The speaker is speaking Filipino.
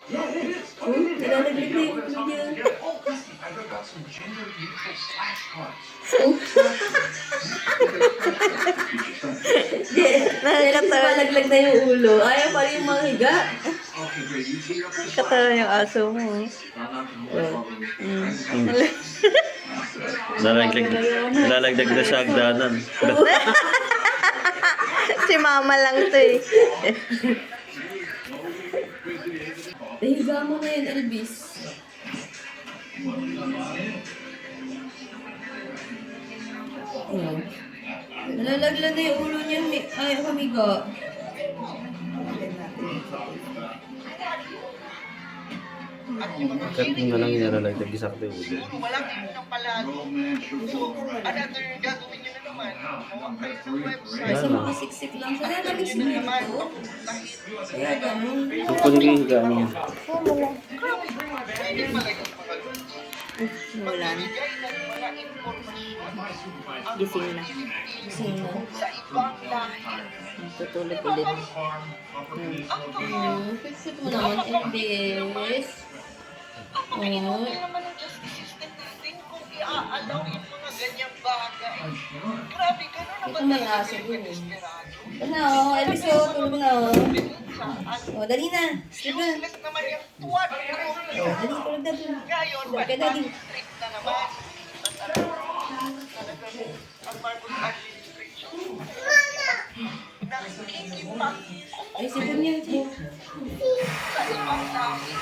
Nalalaglag na yung ulo niya. Nakakatawa. Nalalaglag na yung ulo. Ayaw pa rin mga higa. Katawa yung aso mo. Nalalagdag na sa hagdanan. Si mama lang to eh. Nahiga mo na yun, Elvis. Ayan. Nalalaglag na yung ulo niya. Ayaw humiga. Kat mo na lang yung nalalagdag sa ulo. Walang ng palagi. So, another gagawin nyo na naman. Mawa kayo sa website. Kasi makasiksik lang siya. Nalamis mo Naman, ito. Kaya ganun. Kukunin ko yung higa mo. pwede pala yung mga Wala na. bigay ng mga impormasyon Gising na. Sino? sa ibang lahi. Tutulog ulit. Fix mo naman, Elvis. Hindi naman ang justice system natin kung i-allow yung mga ganyang bagay. Grabe, gano'n naman Ito may talaga aso sila dun eh. desperado. Ito na, oh. Elvis, oh. Tulog na, oh. Oh, dali na. Sleep na. Useless naman yung tuwan ko. Dali, tulog na, tulog. Ngayon, Tulog ka, dali. strict na naman. Talagang ang barbon administration. Nakikipak Ay, sipon niya. sa ibang lahi.